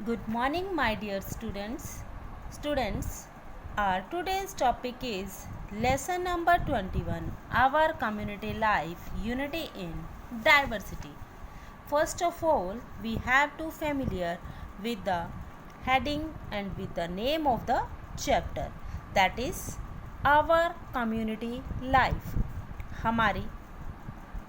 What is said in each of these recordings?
Good morning, my dear students. Our today's topic is lesson number 21, our community life, unity in diversity. First of all, we have to familiar with the heading and with the name of the chapter, that is our community life. हमारी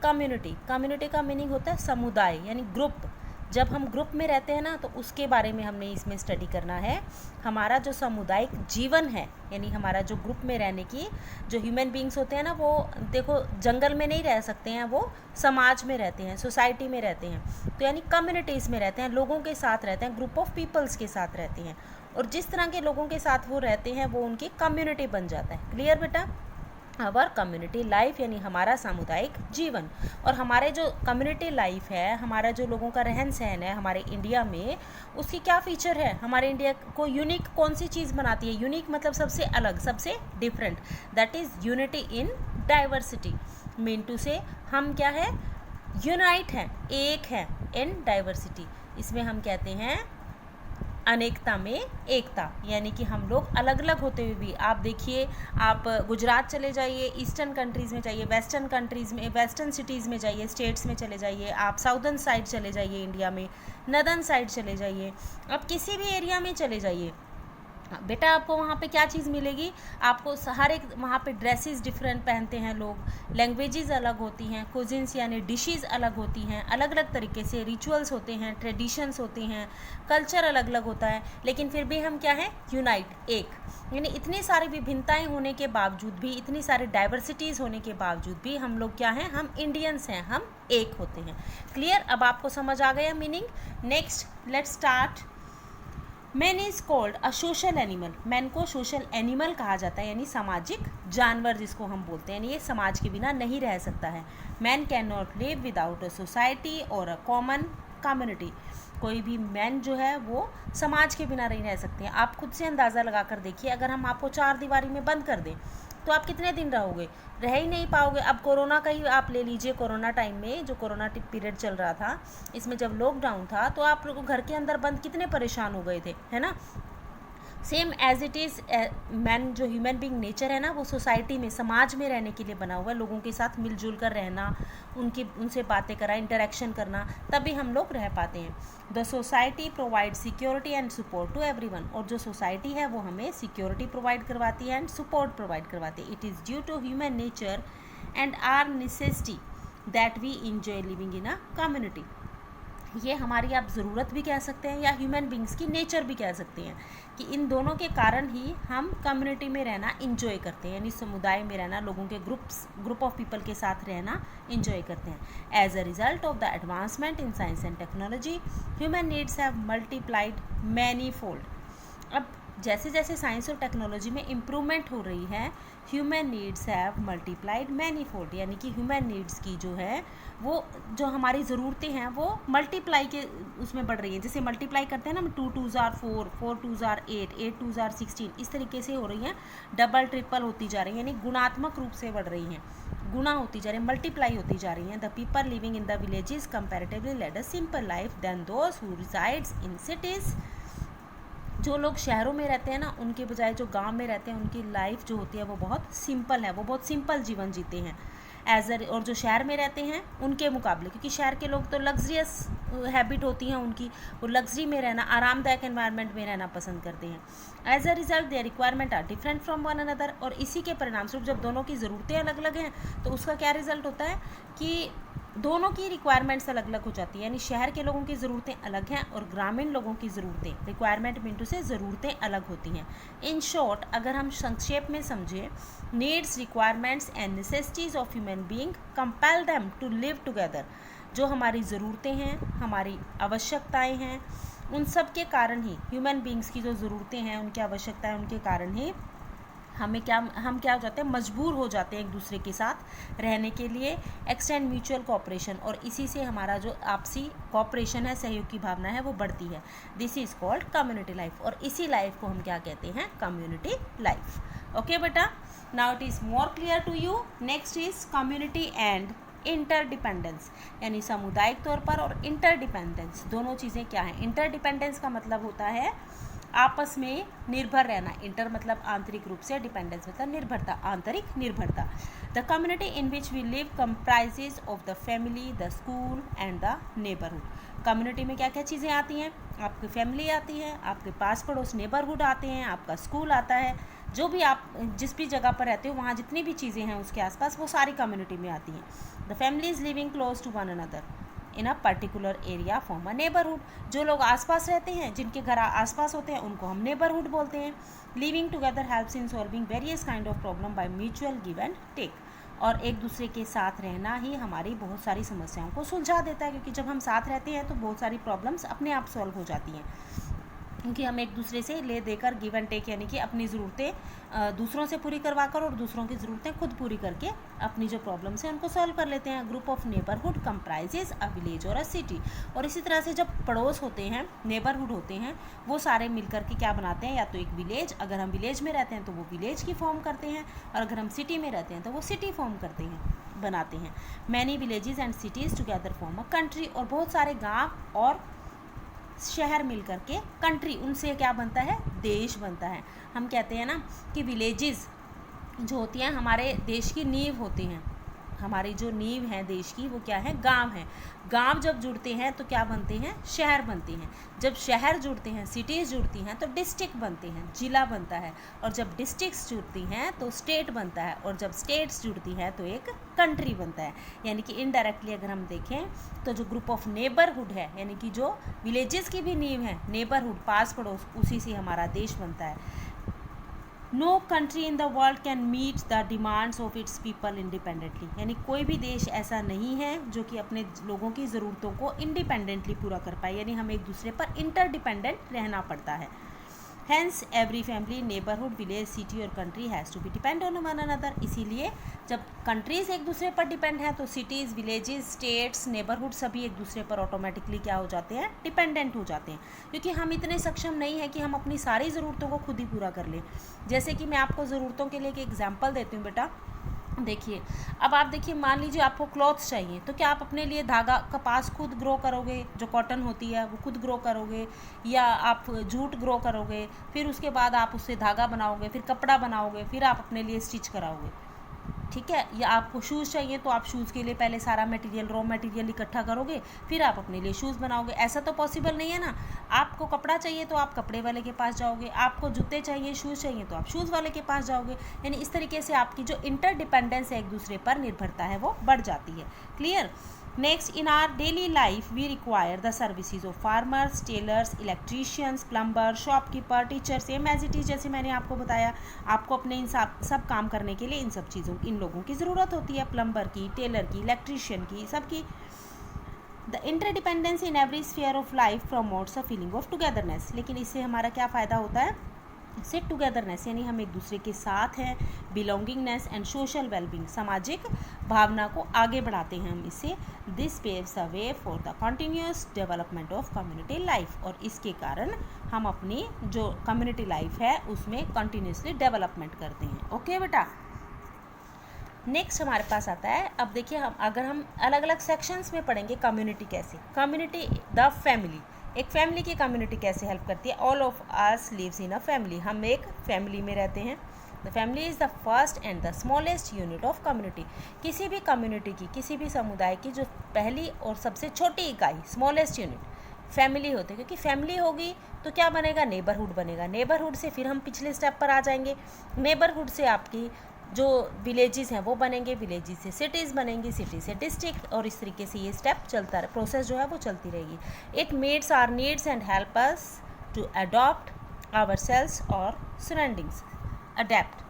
community का meaning होता है समुदाय यानी group. जब हम group में रहते हैं ना तो उसके बारे में हमने इसमें स्टडी करना है। हमारा जो सामुदायिक जीवन है यानी हमारा जो ग्रुप में रहने की जो ह्यूमन बींग्स होते हैं ना, वो देखो जंगल में नहीं रह सकते हैं, वो समाज में रहते हैं, सोसाइटी में रहते हैं, तो यानी कम्युनिटीज़ में रहते हैं, लोगों के साथ रहते हैं, ग्रुप ऑफ पीपल्स के साथ रहते हैं, और जिस तरह के लोगों के साथ वो रहते हैं वो उनकी कम्युनिटी बन जाता है। क्लियर बेटा? आवर कम्युनिटी लाइफ यानी हमारा सामुदायिक जीवन। और हमारे जो कम्युनिटी लाइफ है, हमारा जो लोगों का रहन सहन है हमारे इंडिया में, उसकी क्या फीचर है? हमारे इंडिया को यूनिक कौन सी चीज़ बनाती है? यूनिक मतलब सबसे अलग, सबसे different, that is unity in diversity. Mean to say हम क्या है? यूनाइट हैं, एक हैं, इन डाइवर्सिटी। इसमें हम कहते हैं अनेकता में एकता, यानी कि हम लोग अलग अलग होते हुए भी, आप देखिए, आप गुजरात चले जाइए, ईस्टर्न कंट्रीज़ में जाइए, वेस्टर्न कंट्रीज़ में, वेस्टर्न सिटीज़ में जाइए, स्टेट्स में चले जाइए, आप साउदर्न साइड चले जाइए इंडिया में, नदर्न साइड चले जाइए, आप किसी भी एरिया में चले जाइए बेटा, आपको वहाँ पे क्या चीज़ मिलेगी? आपको हर एक वहाँ पे ड्रेसेस डिफरेंट पहनते हैं लोग, लैंग्वेजेस अलग होती हैं, कुजिन्स यानी डिशेस अलग होती हैं, अलग अलग तरीके से रिचुअल्स होते हैं, ट्रेडिशंस होते हैं, कल्चर अलग अलग होता है, लेकिन फिर भी हम क्या हैं? यूनाइट, एक। यानी इतनी सारी विभिन्नताएं होने के बावजूद भी, इतनी सारी डाइवर्सिटीज़ होने के बावजूद भी हम लोग क्या हैं? हम इंडियंस हैं, हम एक होते हैं। क्लियर? अब आपको समझ आ गया meaning? Next let's start. Man is called a social animal. Man को सोशल एनिमल कहा जाता है, यानी सामाजिक जानवर जिसको हम बोलते हैं, यानी ये समाज के बिना नहीं रह सकता है। Man can not live without a society और अ कॉमन कम्युनिटी। कोई भी मैन जो है वो समाज के बिना नहीं रह सकते हैं। आप खुद से अंदाज़ा लगा कर देखिए, अगर हम आपको चार दीवारी में बंद कर दें तो आप कितने दिन रहोगे? रह ही नहीं पाओगे। अब कोरोना का ही आप ले लीजिए, कोरोना टाइम में जो कोरोना पीरियड चल रहा था, इसमें जब लॉकडाउन था तो आप लोग घर के अंदर बंद कितने परेशान हो गए थे, है ना? Same as it is man जो ह्यूमन बीइंग नेचर है ना, वो सोसाइटी में, समाज में रहने के लिए बना हुआ है, लोगों के साथ मिलजुल कर रहना, उनसे बातें करा, इंटरेक्शन करना, तभी हम लोग रह पाते हैं। The society provide security and support to everyone. और जो सोसाइटी है वो हमें सिक्योरिटी प्रोवाइड करवाती है एंड सपोर्ट प्रोवाइड करवाती है। It is due to human nature and our necessity that we enjoy living in a community. ये हमारी आप ज़रूरत भी कह सकते हैं या ह्यूमन बींग्स की नेचर भी कह सकते हैं कि इन दोनों के कारण ही हम कम्युनिटी में रहना इंजॉय करते हैं, यानी समुदाय में रहना, लोगों के ग्रुप ऑफ पीपल के साथ रहना इंजॉय करते हैं। As a result of the advancement in science and technology, human needs have multiplied many fold. अब जैसे जैसे साइंस और टेक्नोलॉजी में इम्प्रूवमेंट हो रही है, human needs have multiplied many fold, यानी कि ह्यूमन नीड्स की जो है वो, जो हमारी ज़रूरतें हैं वो मल्टीप्लाई के उसमें बढ़ रही हैं। जैसे मल्टीप्लाई करते हैं ना, 2 2 ज़ार 4, 4 2 ज़ार 8, 8 2 ज़ार 16, इस तरीके से हो रही हैं, डबल ट्रिपल होती जा रही हैं, यानी गुणात्मक रूप से बढ़ रही हैं, गुणा होती जा रही है, मल्टीप्लाई होती जा रही हैं। The people living in the villages comparatively led a simple life than those who resides in cities. जो लोग शहरों में रहते हैं ना, उनके बजाय जो गांव में रहते हैं, उनकी लाइफ जो होती है वो बहुत सिंपल है, वो बहुत सिंपल जीवन जीते हैं और जो शहर में रहते हैं उनके मुकाबले, क्योंकि शहर के लोग तो लग्जरियस हैबिट होती हैं उनकी, वो लग्जरी में रहना, आरामदायक एनवायरनमेंट में रहना पसंद करते हैं। As a result their requirement are different from one another. और इसी के परिणामस्वरूप जब दोनों की ज़रूरतें अलग अलग हैं तो उसका क्या रिजल्ट होता है कि दोनों की रिक्वायरमेंट्स अलग अलग हो जाती है, यानी शहर के लोगों की ज़रूरतें अलग हैं और ग्रामीण लोगों की ज़रूरतें, रिक्वायरमेंट मिनटू से ज़रूरतें अलग होती हैं। इन शॉर्ट, अगर हम संक्षेप में समझें, needs, requirements and necessities of human being compel them to live together. जो हमारी ज़रूरतें हैं, हमारी आवश्यकताएं हैं, उन सब के कारण ही, ह्यूमन बीइंग्स की जो ज़रूरतें हैं, उनकी आवश्यकताएं, उनके कारण ही हम क्या हो जाते हैं? मजबूर हो जाते हैं एक दूसरे के साथ रहने के लिए। एक्सटेंड म्यूचुअल कोऑपरेशन, और इसी से हमारा जो आपसी कोऑपरेशन है, सहयोग की भावना है, वो बढ़ती है। This is called community life, और इसी लाइफ को हम क्या कहते हैं? Community life. ओके बेटा, now it is more clear to you. Next is community and interdependence, यानी सामुदायिक तौर पर, और इंटरडिपेंडेंस, दोनों चीज़ें क्या हैं। इंटरडिपेंडेंस का मतलब होता है आपस में निर्भर रहना। इंटर मतलब आंतरिक रूप से, डिपेंडेंस मतलब निर्भरता, आंतरिक निर्भरता। The community in which we live comprises of the family, the school and the neighbourhood. Community में क्या क्या चीज़ें आती हैं? आपकी फैमिली आती है, आपके पास पड़ोस नेबरहुड आते हैं, आपका स्कूल आता है, जो भी आप जिस भी जगह पर रहते हो वहाँ जितनी भी चीज़ें हैं उसके आसपास, वो सारी कम्युनिटी में आती हैं। The family is living close to one another in a particular area form a neighbourhood. जो लोग आसपास रहते हैं, जिनके घर आसपास होते हैं, उनको हम नेबरहुड बोलते हैं। Living together helps in solving various kind of problem by mutual give and take. और एक दूसरे के साथ रहना ही हमारी बहुत सारी समस्याओं को सुलझा देता है, क्योंकि जब हम साथ रहते हैं तो बहुत सारी प्रॉब्लम्स अपने आप सॉल्व हो जाती हैं, क्योंकि हम एक दूसरे से ले देकर गिव एंड टेक, यानी कि अपनी ज़रूरतें दूसरों से पूरी करवा कर और दूसरों की ज़रूरतें खुद पूरी करके अपनी जो प्रॉब्लम्स हैं उनको सॉल्व कर लेते हैं। Group of neighbourhood comprises a village और अ सिटी। और इसी तरह से जब पड़ोस होते हैं, नेबरहुड होते हैं, वो सारे मिलकर के क्या बनाते हैं? या तो एक विलेज, अगर हम विलेज में रहते हैं तो वो विलेज की फॉर्म करते हैं, और अगर हम सिटी में रहते हैं तो वो सिटी फॉर्म करते हैं, बनाते हैं। Many villages and cities together form a country. और बहुत सारे गाँव और शहर मिलकर के कंट्री, उनसे क्या बनता है? देश बनता है। हम कहते हैं ना कि विलेजेस जो होती हैं हमारे देश की नींव होती हैं। हमारी जो नींव है देश की, वो क्या है? गांव है। गांव जब जुड़ते हैं तो क्या बनते हैं? शहर बनते हैं। जब शहर जुड़ते हैं, सिटीज़ जुड़ती हैं, तो डिस्ट्रिक्ट बनते हैं, जिला बनता है। और जब डिस्ट्रिक्ट्स जुड़ती हैं तो स्टेट बनता है, और जब स्टेट्स जुड़ती हैं तो एक कंट्री बनता है। यानी कि इनडायरेक्टली अगर हम देखें तो जो ग्रुप ऑफ नेबरहुड है, यानी कि जो विलेजेस की भी नींव है, नेबरहुड, पास पड़ोस, उसी से हमारा देश बनता है। No country in the world can meet the demands of its people independently. यानी कोई भी देश ऐसा नहीं है जो कि अपने लोगों की ज़रूरतों को इंडिपेंडेंटली पूरा कर पाए, यानी हमें एक दूसरे पर इंटरडिपेंडेंट रहना पड़ता है। Hence every family, neighbourhood, village, city और country has to be depend on one another. इसीलिए जब कंट्रीज़ एक दूसरे पर डिपेंड हैं तो सिटीज़, विलेजेस, स्टेट्स, नेबरहुड सभी एक दूसरे पर ऑटोमेटिकली क्या हो जाते हैं? डिपेंडेंट हो जाते हैं, क्योंकि हम इतने सक्षम नहीं हैं कि हम अपनी सारी ज़रूरतों को खुद ही पूरा कर लें। जैसे कि मैं आपको ज़रूरतों के लिए एक एग्जाम्पल देती हूँ बेटा। देखिए, अब आप देखिए, मान लीजिए आपको क्लॉथ्स चाहिए, तो क्या आप अपने लिए धागा कपास खुद ग्रो करोगे? जो कॉटन होती है वो खुद ग्रो करोगे, या आप जूट ग्रो करोगे, फिर उसके बाद आप उससे धागा बनाओगे, फिर कपड़ा बनाओगे, फिर आप अपने लिए स्टिच कराओगे? ठीक है। या आपको शूज़ चाहिए तो आप शूज़ के लिए पहले सारा मटेरियल, रॉ मटेरियल इकट्ठा करोगे, फिर आप अपने लिए शूज़ बनाओगे। ऐसा तो पॉसिबल नहीं है ना। आपको कपड़ा चाहिए तो आप कपड़े वाले के पास जाओगे, आपको जूते चाहिए, शूज़ चाहिए तो आप शूज़ वाले के पास जाओगे। यानी इस तरीके से आपकी जो इंटरडिपेंडेंस है, एक दूसरे पर निर्भरता है, वो बढ़ जाती है। Clear? Next, in our daily life we require the services of farmers, tailors, electricians, plumber, shopkeeper, teacher, same as it is. जैसे मैंने आपको बताया, आपको अपने इन सब काम करने के लिए इन सब चीज़ों, इन लोगों की ज़रूरत होती है, प्लम्बर की, टेलर की, इलेक्ट्रीशियन की, सबकी। The interdependence in every sphere of life promotes a feeling of togetherness. लेकिन इससे हमारा क्या फ़ायदा होता है? से टुगेदरनेस, यानी हम एक दूसरे के साथ हैं, बिलोंगिंगनेस एंड सोशल वेलबींग, सामाजिक भावना को आगे बढ़ाते हैं हम इससे। This paves a way for the continuous development of community life. और इसके कारण हम अपनी जो कम्युनिटी लाइफ है उसमें कंटिन्यूसली डेवलपमेंट करते हैं। ओके बेटा। नेक्स्ट हमारे पास आता है, अब देखिए, हम अलग अलग सेक्शंस में पढ़ेंगे कम्युनिटी कैसे। कम्युनिटी, द फैमिली, एक फैमिली की कम्युनिटी कैसे हेल्प करती है। All of us lives in a family, हम एक फैमिली में रहते हैं। The family is the first and the smallest unit of community. किसी भी कम्युनिटी की, किसी भी समुदाय की जो पहली और सबसे छोटी इकाई, स्मॉलेस्ट यूनिट फैमिली होती है। क्योंकि फैमिली होगी तो क्या बनेगा? नेबरहुड बनेगा। नेबरहुड से फिर हम पिछले स्टेप पर आ जाएंगे। नेबरहुड से आपकी जो विलेजेस हैं वो बनेंगे, विलेजेस से सिटीज़ बनेंगी, सिटी से डिस्ट्रिक्ट, और इस तरीके से ये स्टेप चलता रहे, प्रोसेस जो है वो चलती रहेगी। It meets our needs and help us to adopt our selves और surroundings. Adapt,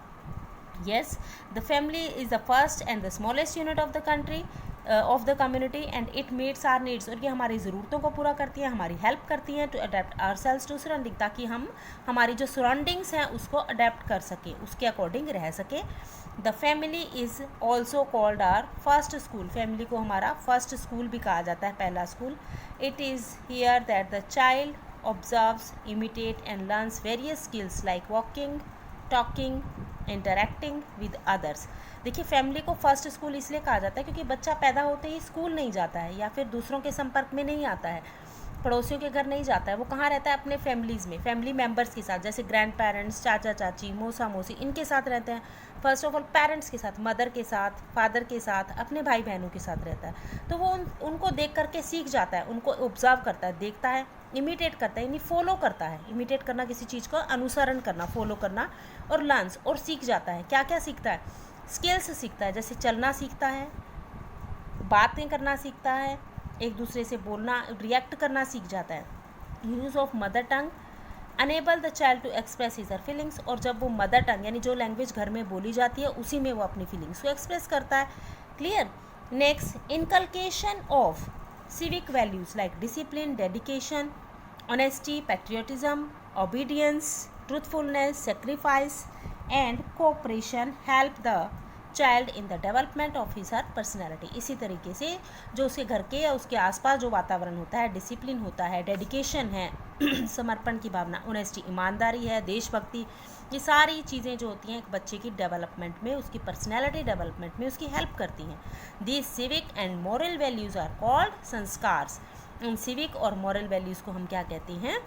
yes, the family is the first and the smallest unit of the country of the community and it meets our needs। और ये हमारी ज़रूरतों को पूरा करती है, हमारी हेल्प करती हैं to adapt ourselves to surrounding, ताकि हम हमारी जो सराउंडिंग्स हैं उसको अडेप्ट कर सकें, उसके अकॉर्डिंग रह सकें। The family is also called our first school. Family को हमारा फर्स्ट स्कूल भी कहा जाता है, पहला school. It is here that the child observes, imitate and learns various skills like walking, talking, interacting with others. देखिए फैमिली को first school इसलिए कहा जाता है क्योंकि बच्चा पैदा होते ही स्कूल नहीं जाता है या फिर दूसरों के संपर्क में नहीं आता है, पड़ोसियों के घर नहीं जाता है, वो कहाँ रहता है, अपने फैमिलीज़ में, फैमिली मेम्बर्स के साथ, जैसे ग्रैंड पेरेंट्स, चाचा चाची, मौसा मौसी, इनके साथ रहते हैं। फर्स्ट ऑफ ऑल पेरेंट्स के साथ, मदर के साथ, फादर के साथ, अपने भाई बहनों के साथ रहता है। तो वो उनको देख करके सीख जाता है, उनको ऑब्जर्व करता है, देखता है, इमिटेट करता है, यानी फॉलो करता है। इमिटेट करना, किसी चीज़ का अनुसरण करना, फॉलो करना, और लर्न्स, और सीख जाता है। क्या क्या सीखता है, स्किल्स सीखता है, जैसे चलना सीखता है, बातें करना सीखता है, एक दूसरे से बोलना, रिएक्ट करना सीख जाता है। Use of mother tongue enable the child to express his her feelings, और जब वो मदर टंग यानी जो लैंग्वेज घर में बोली जाती है उसी में वो अपनी फीलिंग्स को एक्सप्रेस करता है। Clear. Next, inculcation of civic values like discipline, dedication, honesty, patriotism, obedience, truthfulness, sacrifice and cooperation help the child in the development of his or personality। इसी तरीके से जो उसके घर के या उसके आसपास जो वातावरण होता है, डिसिप्लिन होता है, डेडिकेशन है, समर्पण की भावना, ऑनेस्टी ईमानदारी है, देशभक्ति, ये सारी चीज़ें जो होती हैं एक बच्चे की डेवलपमेंट में, उसकी पर्सनैलिटी डेवलपमेंट में उसकी हेल्प करती हैं। These civic and moral values are called sanskars. उन सिविक और मॉरल वैल्यूज़ को हम क्या कहते हैं,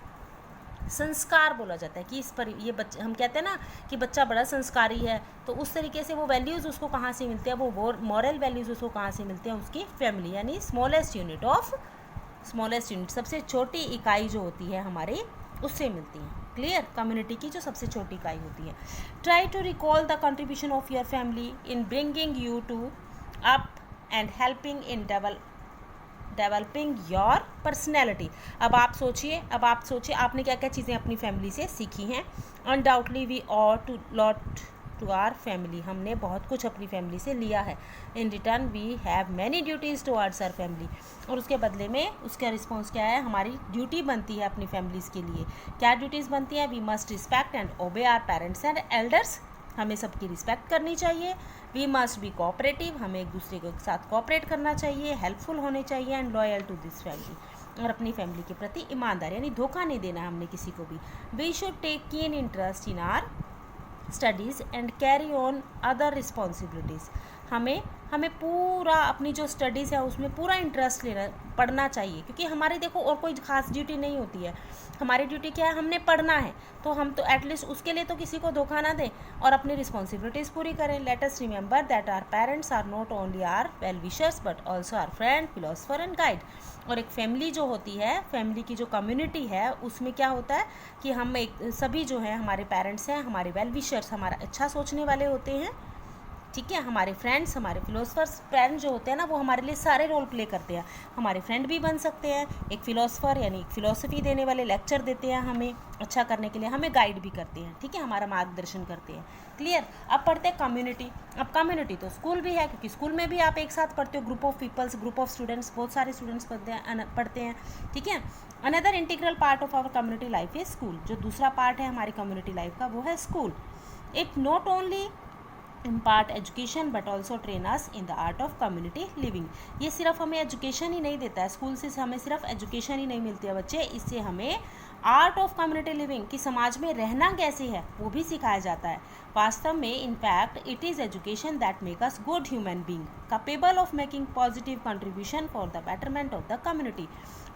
संस्कार बोला जाता है। कि इस पर ये बच्चे, हम कहते हैं ना कि बच्चा बड़ा संस्कारी है, तो उस तरीके से वो वैल्यूज़ उसको कहाँ से मिलते हैं, वो मॉरल वैल्यूज़ उसको कहाँ से मिलते हैं, उसकी फैमिली, यानी स्मॉलेस्ट यूनिट, सबसे छोटी इकाई जो होती है हमारी, उससे मिलती हैं। क्लियर। कम्युनिटी की जो सबसे छोटी इकाई होती है। Try to recall the contribution of your family in bringing you to up and helping in developing your personality. अब आप सोचिए आपने क्या क्या चीज़ें अपनी फैमिली से सीखी हैं। Undoubtedly we ought to lot to our family, हमने बहुत कुछ अपनी फैमिली से लिया है। In return we have many duties towards our family, और उसके बदले में उसका रिस्पॉन्स क्या है, हमारी ड्यूटी बनती है अपनी फैमिलीज़ के लिए। क्या ड्यूटीज़ बनती हैं, we must respect and obey our parents and elders, हमें सबकी रिस्पेक्ट करनी चाहिए। वी मस्ट बी कोऑपरेटिव, हमें एक दूसरे के साथ कोऑपरेट करना चाहिए, हेल्पफुल होने चाहिए, and loyal to this family, और अपनी फैमिली के प्रति ईमानदार, यानी धोखा नहीं देना हमने किसी को भी। We should take keen interest in our studies and carry on other responsibilities, हमें पूरा अपनी जो स्टडीज़ है उसमें पूरा इंटरेस्ट पढ़ना चाहिए, क्योंकि हमारी देखो और कोई खास ड्यूटी नहीं होती है। हमारी ड्यूटी क्या है, हमने पढ़ना है, तो हम तो एटलीस्ट उसके लिए तो किसी को धोखा ना दें और अपनी रिस्पॉन्सिबिलिटीज़ पूरी करें। Let us remember that our parents are not only our well wishers but also our friend, philosopher and guide. और एक फैमिली जो होती है, फैमिली की जो कम्युनिटी है, उसमें क्या होता है कि हम सभी जो है हमारे पेरेंट्स हैं, हमारे वेल विशर्स, हमारा अच्छा सोचने वाले होते हैं, ठीक है। हमारे फ्रेंड्स, हमारे फिलोसफर्स, फ्रेंड जो होते हैं ना, वो हमारे लिए सारे रोल प्ले करते हैं। हमारे फ्रेंड भी बन सकते हैं, एक फिलोसफर यानी फिलोसफी देने वाले लेक्चर देते हैं हमें अच्छा करने के लिए, हमें गाइड भी करते हैं, ठीक है, हमारा मार्गदर्शन करते हैं। क्लियर। अब पढ़ते हैं कम्युनिटी। अब कम्युनिटी तो स्कूल भी है, क्योंकि स्कूल में भी आप एक साथ पढ़ते हो, group of peoples, group of students, बहुत सारे स्टूडेंट्स पढ़ते हैं, ठीक है। Another integral part of our community life is school. जो दूसरा पार्ट है हमारी कम्युनिटी लाइफ का, वो है school. It not only impart education but also train us in the art of community living. ये सिर्फ हमें एजुकेशन ही नहीं देता है, स्कूल से हमें सिर्फ एजुकेशन ही नहीं मिलती है बच्चे, इससे हमें आर्ट ऑफ कम्युनिटी लिविंग, कि समाज में रहना कैसे है, वो भी सिखाया जाता है। वास्तव में in fact it is education that make us good human being capable of making positive contribution for the betterment of the community.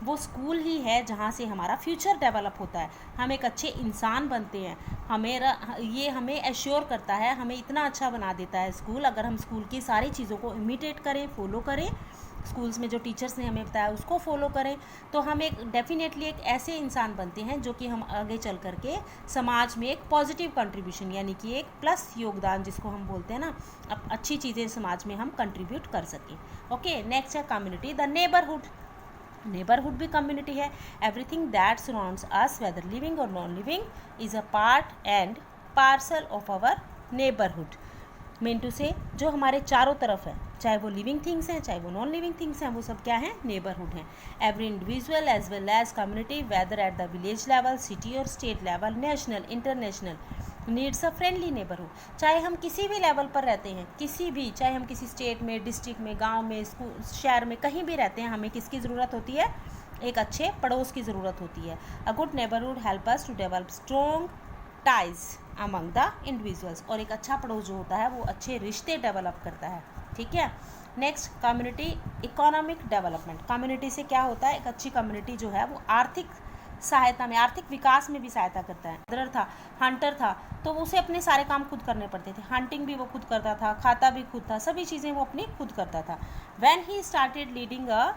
वो स्कूल ही है जहाँ से हमारा फ्यूचर डेवलप होता है, हम एक अच्छे इंसान बनते हैं, हमें एश्योर करता है, हमें इतना अच्छा बना देता है स्कूल। अगर हम स्कूल की सारी चीज़ों को इमिटेट करें, फॉलो करें, स्कूल्स में जो टीचर्स ने हमें बताया उसको फॉलो करें, तो हम एक डेफिनेटली एक ऐसे इंसान बनते हैं जो कि हम आगे चल करके समाज में एक पॉजिटिव कंट्रीब्यूशन, यानी कि एक प्लस योगदान जिसको हम बोलते हैं ना, अब अच्छी चीज़ें समाज में हम कंट्रीब्यूट कर सकें। ओके, नेक्स्ट है कम्युनिटी, द नेबरहुड। नेबरहुड भी कम्युनिटी है। Everything that surrounds us whether living और non living is a part and parcel of our neighbourhood. Mean to say जो हमारे चारों तरफ है, चाहे वो लिविंग थिंग्स हैं चाहे वो नॉन लिविंग थिंग्स हैं, वो सब क्या हैं, नेबरहुड हैं। Every individual as well as community whether at the village level, city और state level, national, international, needs a friendly neighbourhood. चाहे हम किसी भी लेवल पर रहते हैं, चाहे हम किसी स्टेट में, डिस्ट्रिक्ट में, गांव में, स्कूल, शहर में, कहीं भी रहते हैं, हमें किसकी ज़रूरत होती है, एक अच्छे पड़ोस की ज़रूरत होती है। A good neighbourhood help us to develop strong ties among the individuals, और एक अच्छा पड़ोस जो होता है वो अच्छे रिश्ते डेवलप करता है, ठीक है। Next, community economic development. Community से क्या होता है, एक अच्छी कम्युनिटी जो है वो आर्थिक सहायता में, आर्थिक विकास में भी सहायता करता है। गैदरर था, हंटर था, तो उसे अपने सारे काम खुद करने पड़ते थे, हंटिंग भी वो खुद करता था, खाता भी खुद था, सभी चीज़ें वो अपनी खुद करता था। When he started leading a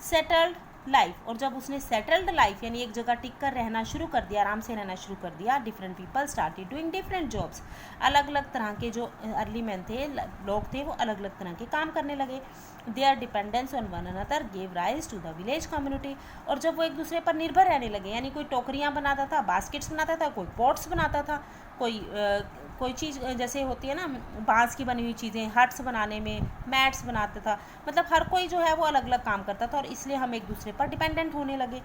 settled life, और जब उसने सेटल्ड लाइफ यानी एक जगह टिक कर रहना शुरू कर दिया, आराम से रहना शुरू कर दिया, different people started doing different jobs. अलग अलग तरह के जो अर्ली मैन थे, लोग थे, वो अलग अलग तरह के काम करने लगे। Their dependence on one another gave rise to the village community, और जब वो एक दूसरे पर निर्भर रहने लगे, यानी कोई टोकरियाँ बनाता था, बास्केट्स बनाता था, कोई पॉट्स बनाता था, कोई चीज़ जैसे होती है ना बांस की बनी हुई चीज़ें, हट्स बनाने में, मैट्स बनाता था, मतलब हर कोई जो है वो अलग अलग काम करता था, और इसलिए हम एक दूसरे पर डिपेंडेंट होने लगे।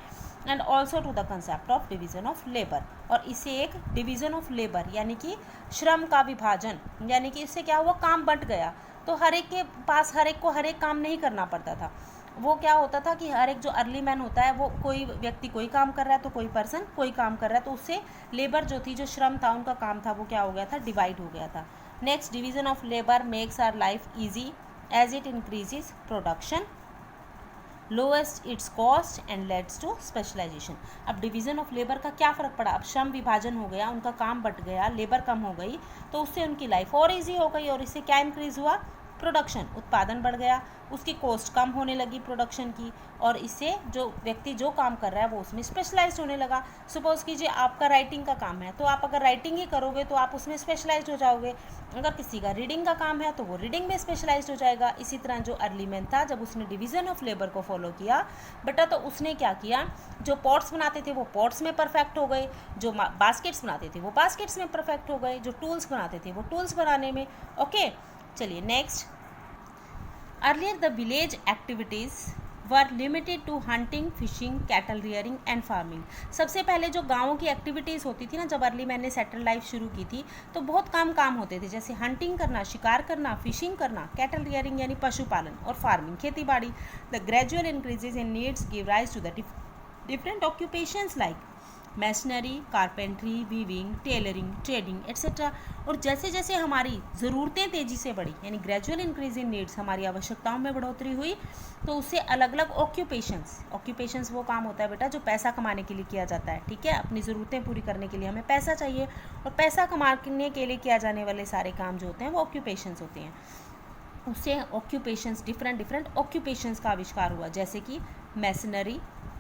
And also to the concept of division of labour, और इससे एक डिवीज़न ऑफ लेबर यानी कि श्रम का विभाजन, यानी कि इससे क्या हुआ, काम बंट गया, तो हर एक के पास हर एक को हर एक काम नहीं करना पड़ता था। वो क्या होता था कि हर एक जो अर्ली मैन होता है, वो कोई व्यक्ति कोई काम कर रहा है तो कोई पर्सन कोई काम कर रहा है, तो उससे लेबर जो थी, जो श्रम था, उनका काम था, वो क्या हो गया था, डिवाइड हो गया था। Next, division of labour makes our life easy as it increases production, lowest its cost and leads to specialisation. अब डिवीज़न ऑफ लेबर का क्या फ़र्क पड़ा, अब श्रम विभाजन हो गया, उनका काम बट गया, लेबर कम हो गई, तो उससे उनकी लाइफ और ईजी हो गई, और इससे क्या इंक्रीज़ हुआ, प्रोडक्शन, उत्पादन बढ़ गया, उसकी कॉस्ट कम होने लगी प्रोडक्शन की, और इससे जो व्यक्ति जो काम कर रहा है वो उसमें स्पेशलाइज्ड होने लगा। सपोज कीजिए आपका राइटिंग का काम है, तो आप अगर राइटिंग ही करोगे तो आप उसमें स्पेशलाइज्ड हो जाओगे। अगर किसी का रीडिंग का काम है तो वो रीडिंग में स्पेशलाइज्ड हो जाएगा। इसी तरह जो अर्ली मैन था, जब उसने डिवीज़न ऑफ लेबर को फॉलो किया बेटा, तो उसने क्या किया, जो पॉट्स बनाते थे वो पॉट्स में परफेक्ट हो गए, जो बास्केट्स बनाते थे वो बास्केट्स में परफेक्ट हो गए, जो टूल्स बनाते थे वो टूल्स बनाने में। ओके, चलिए next. Earlier the village activities were limited to hunting, fishing, cattle rearing and farming. सबसे पहले जो गाँवों की एक्टिविटीज़ होती थी ना, जब अर्ली मैन ने सेटल लाइफ शुरू की थी, तो बहुत कम काम होते थे, जैसे हंटिंग करना, शिकार करना, फिशिंग करना, कैटल रियरिंग यानी पशुपालन, और फार्मिंग खेती बाड़ी। The gradual increases in needs give rise to the different occupations like masonry, carpentry, weaving, tailoring, trading etcetera. और जैसे जैसे हमारी ज़रूरतें तेज़ी से बढ़ी, यानी ग्रेजुअल इंक्रीज इन नीड्स, हमारी आवश्यकताओं में बढ़ोतरी हुई, तो उससे अलग अलग ऑक्यूपेशंस वो काम होता है बेटा जो पैसा कमाने के लिए किया जाता है, ठीक है। अपनी ज़रूरतें पूरी करने के लिए हमें पैसा चाहिए, और पैसा कमाने के लिए किया जाने वाले सारे काम जो होते हैं वो ऑक्यूपेशंस होते हैं। उससे ऑक्यूपेशंस, डिफरेंट ऑक्यूपेशंस का आविष्कार हुआ, जैसे कि masonry,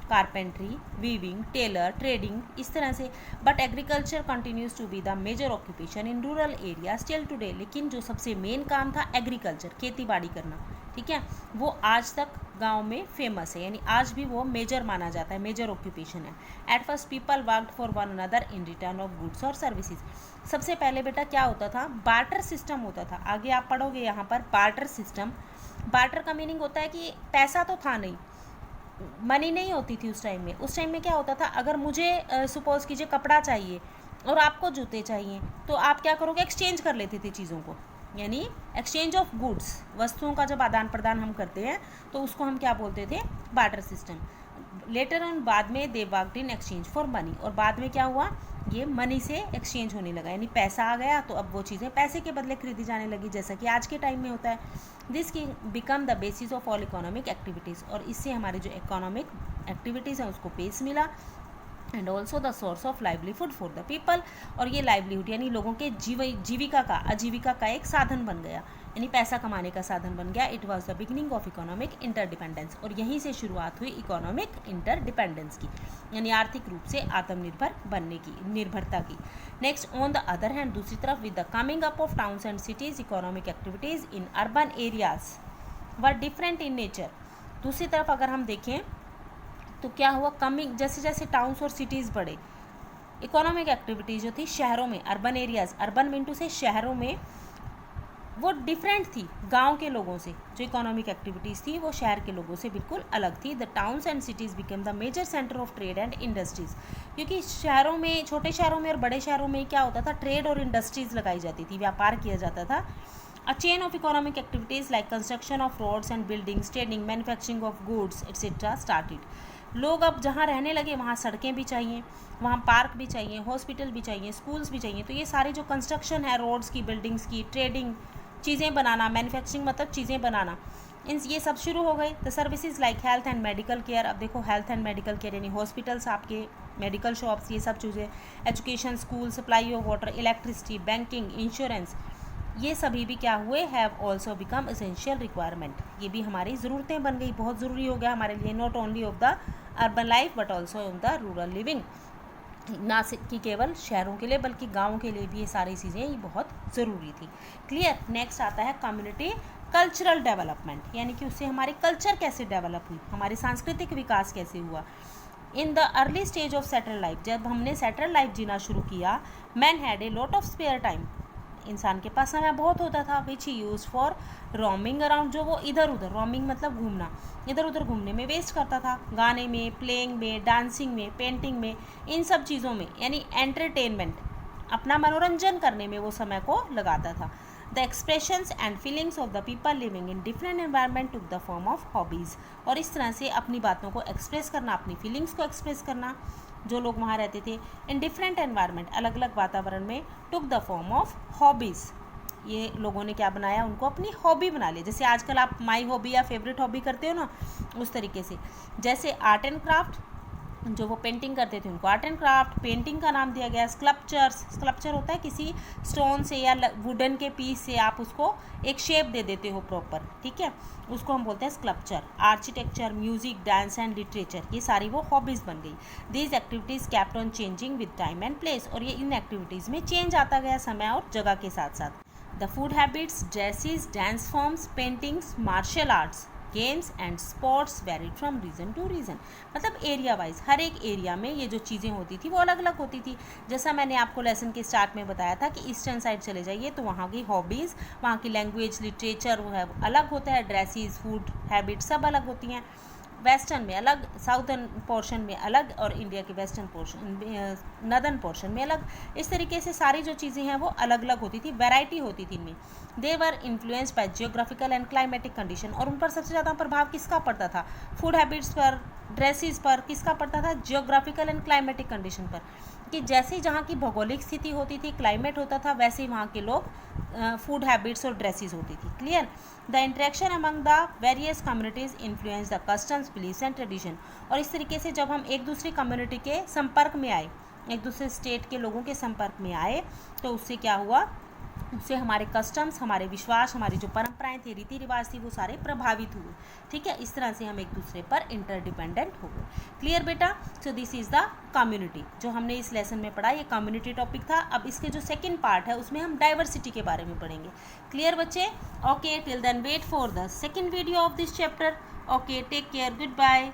carpentry, weaving, tailor, trading, इस तरह से। But agriculture continues to be the major occupation in rural area still today. लेकिन जो सबसे मेन काम था एग्रीकल्चर, खेती बाड़ी करना, ठीक है, वो आज तक गांव में फेमस है, यानी आज भी वो मेजर माना जाता है, मेजर ऑक्यूपेशन है। At first people worked for one another in return of goods और सर्विसेज। सबसे पहले बेटा क्या होता था, बार्टर सिस्टम होता था। आगे आप पढ़ोगे यहाँ पर बार्टर सिस्टम। बार्टर का मीनिंग होता है कि पैसा तो था नहीं, मनी नहीं होती थी उस टाइम में। उस टाइम में क्या होता था, अगर मुझे सपोज कीजिए कपड़ा चाहिए और आपको जूते चाहिए, तो आप क्या करोगे, एक्सचेंज कर लेते थे चीज़ों को, यानी एक्सचेंज ऑफ गुड्स, वस्तुओं का जब आदान प्रदान हम करते हैं तो उसको हम क्या बोलते थे, बार्टर सिस्टम। लेटर ऑन बाद में they worked in exchange for money, और बाद में क्या हुआ, ये मनी से एक्सचेंज होने लगा, यानी पैसा आ गया तो अब वो चीज़ें पैसे के बदले खरीदी जाने लगी, जैसा कि आज के टाइम में होता है। दिस की become the basis of all economic activities, और इससे हमारे जो इकोनॉमिक एक्टिविटीज़ हैं उसको बेस मिला। And also the source of livelihood for the people, और ये लाइवलीहुड यानी लोगों के जीविका का, आजीविका का एक साधन बन गया, यानी पैसा कमाने का साधन बन गया। It was the beginning of economic interdependence, और यहीं से शुरुआत हुई इकोनॉमिक इंटरडिपेंडेंस की, यानी आर्थिक रूप से आत्मनिर्भर बनने की, निर्भरता की। Next, on the other hand, दूसरी तरफ with the coming up of towns and cities, economic activities in urban areas were different in nature. दूसरी तरफ अगर हम देखें तो क्या हुआ, कमिंग, जैसे जैसे टाउन्स और सिटीज़ बढ़े, इकोनॉमिक एक्टिविटीज़ जो थी शहरों में, अर्बन एरियाज, अर्बन मीन से शहरों में, वो डिफरेंट थी गांव के लोगों से। जो इकोनॉमिक एक्टिविटीज़ थी वो शहर के लोगों से बिल्कुल अलग थी। The towns and cities became the major centre of trade and industries, क्योंकि शहरों में, छोटे शहरों में और बड़े शहरों में क्या होता था, ट्रेड और इंडस्ट्रीज़ लगाई जाती थी, व्यापार किया जाता था। A chain of economic activities like construction of roads and buildings, trading, manufacturing of goods, etc. started. लोग अब जहाँ रहने लगे वहाँ सड़कें भी चाहिए, वहाँ पार्क भी चाहिए, हॉस्पिटल भी चाहिए, स्कूल्स भी चाहिए। तो ये सारे जो कंस्ट्रक्शन है, रोड्स की, बिल्डिंग्स की, ट्रेडिंग, चीज़ें बनाना, मैन्युफैक्चरिंग मतलब चीज़ें बनाना, इन ये सब शुरू हो गए। The services like health and medical care, अब देखो हेल्थ एंड मेडिकल केयर यानी हॉस्पिटल्स, आपके मेडिकल शॉप्स, ये सब चीज़ें, education, school, supply of water, electricity, banking, insurance, ये सभी भी क्या हुए, have also become essential requirement, ये भी हमारी ज़रूरतें बन गई, बहुत ज़रूरी हो गया हमारे लिए, not only of the urban life but also of the rural living, ना कि केवल शहरों के लिए बल्कि गाँव के लिए भी ये सारी चीज़ें ये बहुत ज़रूरी थी। क्लियर। नेक्स्ट आता है कम्युनिटी कल्चरल डेवलपमेंट, यानी कि उससे हमारी कल्चर कैसे डेवलप हुई, हमारी सांस्कृतिक विकास कैसे हुआ। In the early stage of settle life, जब हमने सेटल लाइफ जीना शुरू किया, man had a lot of spare time, इंसान के पास समय बहुत होता था, which he use for roaming around, जो वो इधर उधर, रोमिंग मतलब घूमना, इधर उधर घूमने में वेस्ट करता था, गाने में, प्लेइंग में, डांसिंग में, पेंटिंग में, इन सब चीज़ों में, यानी एंटरटेनमेंट, अपना मनोरंजन करने में वो समय को लगाता था। The expressions and feelings of the people living in different environment took the form of hobbies, और इस तरह से अपनी बातों को एक्सप्रेस करना, अपनी फीलिंग्स को एक्सप्रेस करना, जो लोग वहाँ रहते थे इन डिफरेंट एनवायरनमेंट, अलग अलग वातावरण में, took the form of hobbies, ये लोगों ने क्या बनाया, उनको अपनी हॉबी बना लिया। जैसे आजकल आप माई हॉबी या फेवरेट हॉबी करते हो ना, उस तरीके से। जैसे आर्ट एंड क्राफ्ट, जो वो पेंटिंग करते थे उनको आर्ट एंड क्राफ्ट, पेंटिंग का नाम दिया गया। स्कल्पचर्स, स्कल्पचर होता है किसी स्टोन से या वुडन के पीस से आप उसको एक शेप दे देते हो प्रॉपर, ठीक है, उसको हम बोलते हैं sculpture. Architecture, music, dance and literature, ये सारी वो हॉबीज़ बन गई। These activities kept on changing with time and place, और ये इन एक्टिविटीज़ में चेंज आता गया समय और जगह के साथ साथ। The food habits, dresses, dance forms, paintings, martial arts, games and sports varied from region to region, मतलब एरिया वाइज, हर एक एरिया में ये जो चीज़ें होती थी वो अलग अलग होती थी। जैसा मैंने आपको लेसन के स्टार्ट में बताया था कि ईस्टर्न साइड चले जाइए तो वहाँ की हॉबीज़, वहाँ की लैंग्वेज, लिटरेचर वो है अलग होता है, ड्रेसेस, फूड हैबिट्स सब अलग होती हैं। वेस्टर्न में अलग, साउथर्न पोर्शन में अलग, और इंडिया के वेस्टर्न पोर्शन, नदर्न पोर्शन में अलग। इस तरीके से सारी जो चीज़ें हैं वो अलग अलग होती थी, वैरायटी होती थी इनमें। They were influenced by geographical and climatic condition, और उन पर सबसे ज़्यादा प्रभाव किसका पड़ता था, फूड हैबिट्स पर, ड्रेसेस पर, किसका पड़ता था, जियोग्राफिकल एंड क्लाइमेटिक कंडीशन पर, कि जैसे जहाँ की भौगोलिक स्थिति होती थी, क्लाइमेट होता था, वैसे ही वहाँ के लोग फूड हैबिट्स और ड्रेसेस होती थी। Clear. The interaction among the various communities influence the customs, beliefs and tradition, और इस तरीके से जब हम एक दूसरी कम्युनिटी के संपर्क में आए, एक दूसरे स्टेट के लोगों के संपर्क में आए, तो उससे क्या हुआ, उससे हमारे कस्टम्स, हमारे विश्वास, हमारी जो परंपराएं थी, रीति रिवाज थी, वो सारे प्रभावित हुए। ठीक है, इस तरह से हम एक दूसरे पर इंटरडिपेंडेंट हो गए। क्लियर बेटा। So this is the community, जो हमने इस लेसन में पढ़ा, ये कम्युनिटी टॉपिक था। अब इसके जो सेकंड पार्ट है उसमें हम डाइवर्सिटी के बारे में पढ़ेंगे। क्लियर बच्चे। Okay, till then wait for the second video of this chapter. Okay, take care, good bye.